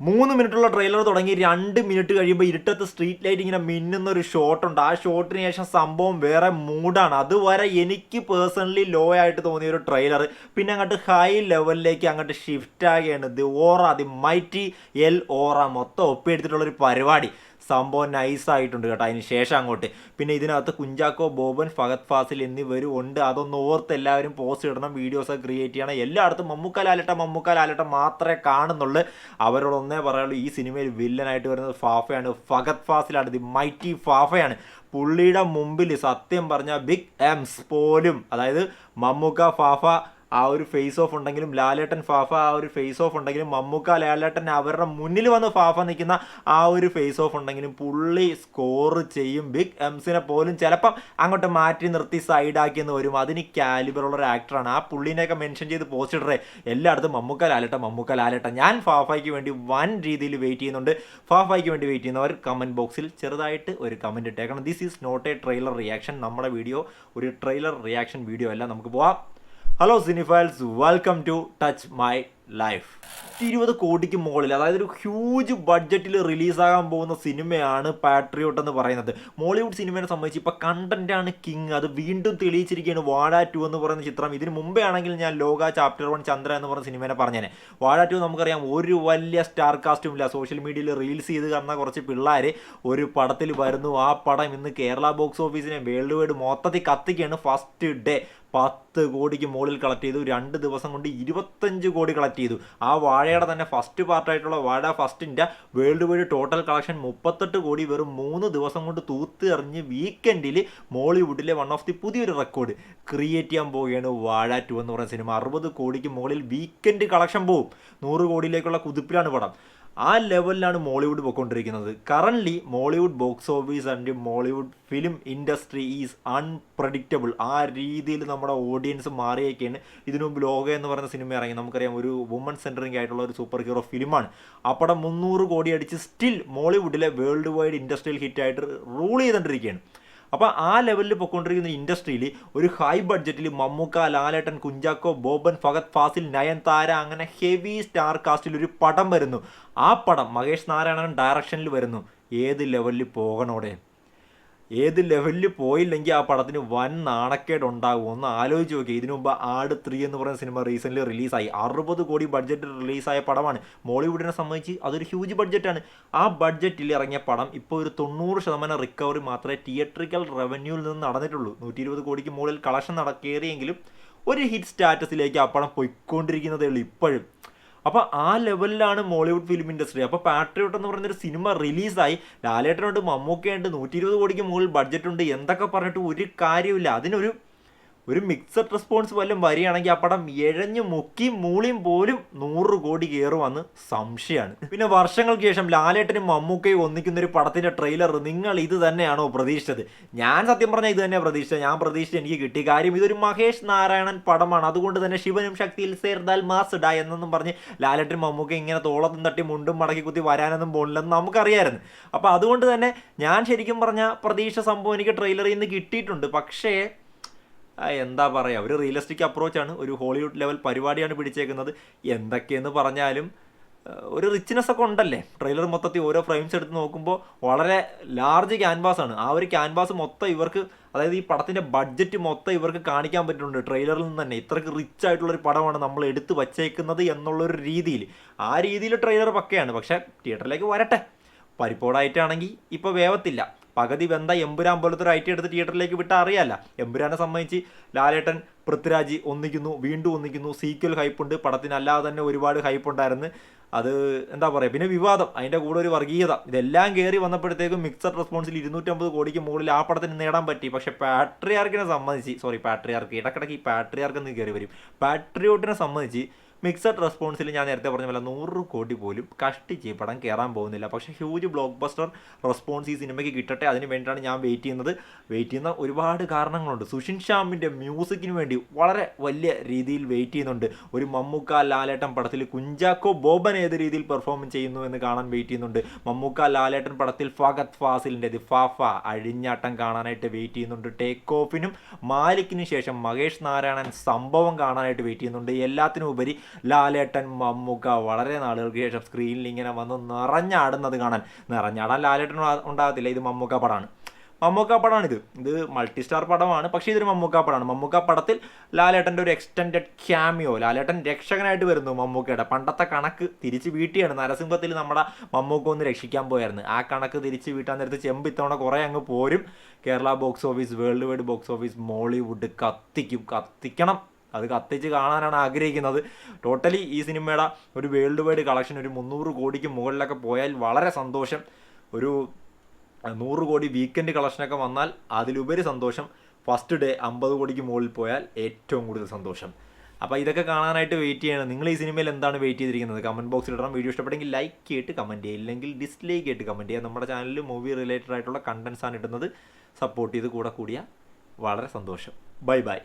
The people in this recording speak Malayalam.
3 മിനിറ്റുള്ള ട്രെയിലർ തുടങ്ങി 2 മിനിറ്റ് കഴിയുമ്പോൾ ഇരുട്ടത്ത് സ്ട്രീറ്റ് ലൈറ്റ് ഇങ്ങനെ മിന്നുന്ന ഒരു ഷോട്ടുണ്ട്. ആ ഷോട്ടിന് ശേഷം സംഭവം വേറെ മൂഡാണ്. അതുവരെ എനിക്ക് പേഴ്സണലി ലോ ആയിട്ട് തോന്നിയ ഒരു ട്രെയിലർ പിന്നെ അങ്ങോട്ട് ഹൈ ലെവലിലേക്ക് അങ്ങോട്ട് ഷിഫ്റ്റ് ആകുകയാണ്. The aura, the mighty L aura മൊത്തം ഒപ്പിയെടുത്തിട്ടുള്ളൊരു പരിപാടി. സംഭവം നൈസായിട്ടുണ്ട് കേട്ടോ. അതിന് ശേഷം അങ്ങോട്ട് പിന്നെ ഇതിനകത്ത് കുഞ്ചാക്കോ ബോബൻ, ഫഹദ് ഫാസിൽ എന്നിവരും ഉണ്ട്. അതൊന്ന് ഓർത്ത് എല്ലാവരും പോസ്റ്റ് ഇടണം, വീഡിയോസൊക്കെ ക്രിയേറ്റ് ചെയ്യണം. എല്ലായിടത്തും മമ്മൂക്ക ലാലേട്ടൻ മാത്രമേ കാണുന്നുള്ളൂ. അവരോടൊന്നേ പറയുള്ളൂ, ഈ സിനിമയിൽ വില്ലനായിട്ട് വരുന്നത് ഫാഫയാണ്, ഫഹദ് ഫാസിലാണ്, ദി മൈറ്റി ഫാഫയാണ്. പുള്ളിയുടെ മുമ്പിൽ സത്യം പറഞ്ഞ ബിഗ് എംസ് പോലും, അതായത് മമ്മൂക്ക ഫാഫ ആ ഒരു ഫേസ് ഓഫ് ഉണ്ടെങ്കിലും, ലാലേട്ടൻ ഫാഫ ആ ഒരു ഫേസ് ഓഫ് ഉണ്ടെങ്കിലും, മമ്മൂക്ക ലാലേട്ടൻ അവരുടെ മുന്നിൽ വന്ന് ഫാഫ നിൽക്കുന്ന ആ ഒരു ഫേസ് ഓഫ് ഉണ്ടെങ്കിലും പുള്ളി സ്കോർ ചെയ്യും. ബിഗ് എംസിനെ പോലും ചിലപ്പം അങ്ങോട്ട് മാറ്റി നിർത്തി സൈഡാക്കിയെന്ന് വരും. അതിന് കാലിബറുള്ള ഒരു ആക്ടറാണ്. ആ പുള്ളിനെയൊക്കെ മെൻഷൻ ചെയ്ത് പോസ്റ്റ് ഇടറേ എല്ലായിടത്തും മമ്മൂക്ക ലാലേട്ടൻ. ഞാൻ ഫാഫയ്ക്ക് വേണ്ടി വൻ രീതിയിൽ വെയിറ്റ് ചെയ്യുന്നുണ്ട്. ഫാഫയ്ക്ക് വേണ്ടി വെയിറ്റ് ചെയ്യുന്നവർ കമൻറ്റ് ബോക്സിൽ ചെറുതായിട്ട് ഒരു കമൻറ്റ് ഇട്ടേക്കണം. This is not a trailer reaction. നമ്മുടെ വീഡിയോ ഒരു ട്രെയിലർ റിയാക്ഷൻ വീഡിയോ അല്ല. നമുക്ക് പോവാം. Hello cinephiles, welcome to touch my life. 20 കോടിക്ക് മുകളിൽ, അതായത് ഒരു ഹ്യൂജ് ബഡ്ജറ്റിൽ റിലീസാകാൻ പോകുന്ന സിനിമയാണ് പാട്രിയോട്ട് എന്ന് പറയുന്നത്. മോളിവുഡ് സിനിമയെ സംബന്ധിച്ച് ഇപ്പോൾ കണ്ടന്റാണ് കിങ്. അത് വീണ്ടും തെളിയിച്ചിരിക്കുകയാണ് വാഴ 2 എന്ന് പറയുന്ന ചിത്രം. ഇതിന് മുമ്പേ ആണെങ്കിൽ ഞാൻ ലോക ചാപ്റ്റർ 1 ചന്ദ്ര എന്ന് പറയുന്ന സിനിമയെ പറഞ്ഞേനെ. വാഴ 2 നമുക്കറിയാം, ഒരു വലിയ സ്റ്റാർ കാസ്റ്റും ഇല്ല. സോഷ്യൽ മീഡിയയിൽ റീൽസ് ചെയ്ത് കാണുന്ന കുറച്ച് പിള്ളേർ ഒരു പടത്തിൽ വരുന്നു. ആ പടം ഇന്ന് കേരള ബോക്സ് ഓഫീസിനെ വേൾഡ് വൈഡ് മൊത്തത്തിൽ കത്തിക്കുകയാണ്. ഫസ്റ്റ് ഡേ 10 കോടിക്ക് മുകളിൽ കളക്ട് ചെയ്തു. 2 ദിവസം കൊണ്ട് 25 കോടി കളക്ട് ചെയ്തു. ആ വാഴയുടെ തന്നെ ഫസ്റ്റ് പാർട്ടായിട്ടുള്ള വാഴ ഫസ്റ്റിൻ്റെ വേൾഡ് വൈഡ് ടോട്ടൽ കളക്ഷൻ 38 കോടി വെറും 3 ദിവസം കൊണ്ട് തൂത്ത് എറിഞ്ഞ് വീക്കെൻഡിൽ മോളിവുഡിലെ വൺ ഓഫ് ദി പുതിയൊരു റെക്കോർഡ് ക്രിയേറ്റ് ചെയ്യാൻ പോവുകയാണ് വാഴ 2 എന്ന് പറയുന്ന സിനിമ. 60 കോടിക്ക് മുകളിൽ വീക്കെൻഡ് കളക്ഷൻ പോവും. 100 കോടിയിലേക്കുള്ള കുതിപ്പിലാണ് പടം. ആ ലെവലിലാണ് മോളിവുഡ് പോയിക്കൊണ്ടിരിക്കുന്നത്. Currently Mollywood box office and Mollywood film industry is unpredictable. ആ രീതിയിൽ നമ്മുടെ ഓഡിയൻസ് മാറിയൊക്കെയാണ്. ഇതിനു മുമ്പ് ലോക എന്ന് പറയുന്ന സിനിമ ഇറങ്ങി. നമുക്കറിയാം, ഒരു വുമൺ സെൻറ്ററിങ് ആയിട്ടുള്ള ഒരു സൂപ്പർ ഹീറോ ഫിലിമാണ്. ആ പടം 300 കോടി അടിച്ച് സ്റ്റിൽ മോളിവുഡിലെ വേൾഡ് വൈഡ് ഇൻഡസ്ട്രിയൽ ഹിറ്റായിട്ട് റൂൾ ചെയ്തുകൊണ്ടിരിക്കുകയാണ്. അപ്പോൾ ആ ലെവലിൽ പൊയ്ക്കൊണ്ടിരിക്കുന്ന ഇൻഡസ്ട്രിയിൽ ഒരു ഹൈ ബഡ്ജറ്റിൽ മമ്മൂക്ക, ലാലേട്ടൻ, കുഞ്ചാക്കോ ബോബൻ, ഫഹദ് ഫാസിൽ, നയൻതാര, അങ്ങനെ ഹെവി സ്റ്റാർ കാസ്റ്റിൽ ഒരു പടം വരുന്നു. ആ പടം മഹേഷ് നാരായണൻ ഡയറക്ഷനിൽ വരുന്നു. ഏത് ലെവലിൽ പോകണോടെ? ഏത് ലെവലിൽ പോയില്ലെങ്കിൽ ആ പടത്തിന് വൻ നാണക്കേട് ഉണ്ടാകും. ഒന്ന് ആലോചിച്ച് നോക്കി. ഇതിനു മുമ്പ് ആട് 3 എന്ന് പറയുന്ന സിനിമ റീസെൻ്റ്ലി റിലീസായി. 60 കോടി ബഡ്ജറ്റിൽ റിലീസായ പടമാണ്. മോളിവുഡിനെ സംബന്ധിച്ച് അതൊരു ഹ്യൂജ് ബഡ്ജറ്റാണ്. ആ ബഡ്ജറ്റിൽ ഇറങ്ങിയ പടം ഇപ്പോൾ ഒരു 90% റിക്കവറി മാത്രമേ തിയേറ്ററിക്കൽ റവന്യൂവിൽ നിന്ന് നടന്നിട്ടുള്ളൂ. 120 കോടിക്ക് മുകളിൽ കളക്ഷൻ കയറിയെങ്കിലും ഒരു ഹിറ്റ് സ്റ്റാറ്റസിലേക്ക് ആ പടം പോയിക്കൊണ്ടിരിക്കുന്നതേ ഉള്ളൂ ഇപ്പോഴും. അപ്പോൾ ആ ലെവലിലാണ് മോളിവുഡ് ഫിലിം ഇൻഡസ്ട്രി. അപ്പോൾ പാട്രിയോട്ട് എന്ന് പറയുന്നൊരു സിനിമ റിലീസായി. ലാലേട്ടനുണ്ട്, മമ്മൂക്കയുണ്ട്, 120 കോടിക്ക് മുകളിൽ ബഡ്ജറ്റുണ്ട്. എന്തൊക്കെ പറഞ്ഞിട്ട് ഒരു കാര്യമില്ല. അതിനൊരു മിക്സഡ് റെസ്പോൺസ് വല്ലതും വരികയാണെങ്കിൽ ആ പടം എഴഞ്ഞ് മുക്കിയും മൂളിയും പോലും 100 കോടി കയറുമെന്ന് സംശയമാണ്. പിന്നെ വർഷങ്ങൾക്ക് ശേഷം ലാലേട്ടനും മമ്മൂക്കയും ഒന്നിക്കുന്നൊരു പടത്തിൻ്റെ ട്രെയിലർ നിങ്ങൾ ഇത് തന്നെയാണോ പ്രതീക്ഷിച്ചത്? ഞാൻ സത്യം പറഞ്ഞാൽ ഇത് തന്നെ പ്രതീക്ഷിച്ചത്. ഞാൻ പ്രതീക്ഷിച്ച് എനിക്ക് കിട്ടിയ കാര്യം, ഇതൊരു മഹേഷ് നാരായണൻ പടമാണ്. അതുകൊണ്ട് തന്നെ ശിവനും ശക്തിയിൽ സേർദാൽ മാസ്ഡാ എന്നൊന്നും പറഞ്ഞ് ലാലേട്ടനും മമ്മൂക്ക ഇങ്ങനെ തോളത്തും തട്ടി മുണ്ടും മടക്കി കുത്തി വരാനൊന്നും പോണില്ലെന്ന് നമുക്കറിയാമായിരുന്നു. അപ്പോൾ അതുകൊണ്ട് തന്നെ ഞാൻ ശരിക്കും പറഞ്ഞാൽ പ്രതീക്ഷ സംഭവം എനിക്ക് ട്രെയിലറിൽ നിന്ന് കിട്ടിയിട്ടുണ്ട്. പക്ഷേ എന്താ പറയുക, ഒരു റിയലിസ്റ്റിക് അപ്രോച്ചാണ്, ഒരു ഹോളിവുഡ് ലെവൽ പരിപാടിയാണ് പിടിച്ചേക്കുന്നത്. എന്തൊക്കെയെന്ന് പറഞ്ഞാലും ഒരു റിച്ച്നെസ് ഒക്കെ ഉണ്ടല്ലേ. ട്രെയിലർ മൊത്തത്തിൽ ഓരോ ഫ്രെയിംസ് എടുത്ത് നോക്കുമ്പോൾ വളരെ ലാർജ് ക്യാൻവാസാണ്. ആ ഒരു ക്യാൻവാസ് മൊത്തം ഇവർക്ക്, അതായത് ഈ പടത്തിൻ്റെ ബഡ്ജറ്റ് മൊത്തം ഇവർക്ക് കാണിക്കാൻ പറ്റുന്നുണ്ട് ട്രെയിലറിൽ നിന്ന് തന്നെ. ഇത്രയ്ക്ക് റിച്ച് ആയിട്ടുള്ളൊരു പടമാണ് നമ്മൾ എടുത്ത് വച്ചേക്കുന്നത് എന്നുള്ളൊരു രീതിയിൽ. ആ രീതിയിൽ ട്രെയിലർ പക്കയാണ്. പക്ഷേ തിയേറ്ററിലേക്ക് വരട്ടെ. പരിപ്പോടായിട്ടാണെങ്കിൽ ഇപ്പോൾ വേവത്തില്ല. പകുതി വെന്ത എമ്പുരാൻ പോലത്തെ ഒരു ഐറ്റം എടുത്ത് തിയേറ്ററിലേക്ക് വിട്ടാൽ അറിയാമല്ല. എമ്പുരാനെ സംബന്ധിച്ച് ലാലേട്ടൻ, പൃഥ്വിരാജ് ഒന്നിക്കുന്നു, വീണ്ടും ഒന്നിക്കുന്നു, സീക്വൽ ഹൈപ്പുണ്ട്. പടത്തിനല്ലാതെ തന്നെ ഒരുപാട് ഹൈപ്പുണ്ടായിരുന്നു. അത് എന്താ പറയുക, പിന്നെ വിവാദം, അതിൻ്റെ കൂടെ ഒരു വർഗീയത, ഇതെല്ലാം കയറി വന്നപ്പോഴത്തേക്കും മിക്സഡ് റെസ്പോൺസിൽ 250 കോടിക്ക് മുകളിൽ ആ പടത്തിന് നേടാൻ പറ്റി. പക്ഷേ പാട്രിയാർക്കിനെ സംബന്ധിച്ച്, ഇടക്കിടക്ക് ഈ പാട്രിയാർക്ക് എന്ന് കയറി വരും. പാട്രിയോട്ടിനെ സംബന്ധിച്ച് മിക്സഡ് റെസ്പോൺസിൽ ഞാൻ നേരത്തെ പറഞ്ഞ പോലെ 100 കോടി പോലും കഷ്ടിച്ച് ഈ പടം കയറാൻ പോകുന്നില്ല. പക്ഷേ ഹ്യൂജ് ബ്ലോക്ക് ബസ്റ്റർ റെസ്പോൺസ് ഈ സിനിമയ്ക്ക് കിട്ടട്ടെ, അതിന് വേണ്ടിയാണ് ഞാൻ വെയിറ്റ് ചെയ്യുന്ന ഒരുപാട് കാരണങ്ങളുണ്ട്. സുഷിൻ ശ്യാമിൻ്റെ മ്യൂസിക്കിന് വേണ്ടി വളരെ വലിയ രീതിയിൽ വെയിറ്റ് ചെയ്യുന്നുണ്ട്. ഒരു മമ്മൂക്ക ലാലേട്ടൻ പടത്തിൽ കുഞ്ചാക്കോ ബോബൻ ഏത് രീതിയിൽ പെർഫോം ചെയ്യുന്നു എന്ന് കാണാൻ വെയിറ്റ് ചെയ്യുന്നുണ്ട്. മമ്മൂക്ക ലാലേട്ടൻ പടത്തിൽ ഫഹദ് ഫാസിലിൻ്റെ ദി ഫാഫ അഴിഞ്ഞാട്ടം കാണാനായിട്ട് വെയിറ്റ് ചെയ്യുന്നുണ്ട്. ടേക്ക് ഓഫിനും മാലിക്കിനും ശേഷം മഹേഷ് നാരായണൻ സംഭവം കാണാനായിട്ട് വെയിറ്റ് ചെയ്യുന്നുണ്ട്. എല്ലാത്തിനും ഉപരി ലാലേട്ടൻ മമ്മൂക്ക വളരെ നാളുകൾക്ക് ശേഷം സ്ക്രീനിൽ ഇങ്ങനെ വന്ന് നിറഞ്ഞാടുന്നത് കാണാൻ. നിറഞ്ഞാടാൻ ലാലേട്ടൻ ഉണ്ടാകത്തില്ല, ഇത് മമ്മൂക്ക പടമാണ്. മമ്മൂക്ക പടമാണിത്. ഇത് മൾട്ടി സ്റ്റാർ പടമാണ്, പക്ഷേ ഇതൊരു മമ്മൂക്ക പടമാണ്. മമ്മൂക്ക പടത്തിൽ ലാലേട്ടൻ്റെ ഒരു എക്സ്റ്റെൻഡഡ് ക്യാമിയോ, ലാലേട്ടൻ രക്ഷകനായിട്ട് വരുന്നു മമ്മൂക്കയുടെ. പണ്ടത്തെ കണക്ക് തിരിച്ച് വീട്ടിയാണ്. നരസിംഹത്തിൽ നമ്മുടെ മമ്മൂക്ക ഒന്ന് രക്ഷിക്കാൻ പോയായിരുന്നു. ആ കണക്ക് തിരിച്ച് വീട്ടാൻ നേരത്ത് ചെമ്പ് ഇത്തവണ കുറേ അങ്ങ് പോരും. Kerala box office, world wide box office, Mollywood കത്തിക്കണം. അത് കത്തിച്ച് കാണാനാണ് ആഗ്രഹിക്കുന്നത്. ടോട്ടലി ഈ സിനിമയുടെ ഒരു വേൾഡ് വൈഡ് കളക്ഷൻ ഒരു 300 കോടിക്ക് മുകളിലൊക്കെ പോയാൽ വളരെ സന്തോഷം. ഒരു 100 കോടി വീക്കെൻഡ് കളക്ഷനൊക്കെ വന്നാൽ അതിലുപരി സന്തോഷം. ഫസ്റ്റ് ഡേ 50 കോടിക്ക് മുകളിൽ പോയാൽ ഏറ്റവും കൂടുതൽ സന്തോഷം. അപ്പോൾ ഇതൊക്കെ കാണാനായിട്ട് വെയിറ്റ് ചെയ്യണം. നിങ്ങൾ ഈ സിനിമയിൽ എന്താണ് വെയിറ്റ് ചെയ്തിരിക്കുന്നത്? കമൻറ്റ് ബോക്സിൽ ഇടണം. വീഡിയോ ഇഷ്ടപ്പെട്ടെങ്കിൽ ലൈക്ക് ചെയ്തിട്ട് കമൻറ്റ് ചെയ്യുക, ഇല്ലെങ്കിൽ ഡിസ്ലൈക്ക് ചെയ്തിട്ട് കമൻറ്റ് ചെയ്യുക. നമ്മുടെ ചാനലിൽ മൂവി റിലേറ്റഡ് ആയിട്ടുള്ള കണ്ടൻസാണ് ഇടുന്നത്. സപ്പോർട്ട് ചെയ്ത് കൂടെ കൂടിയാൽ വളരെ സന്തോഷം. Bye bye.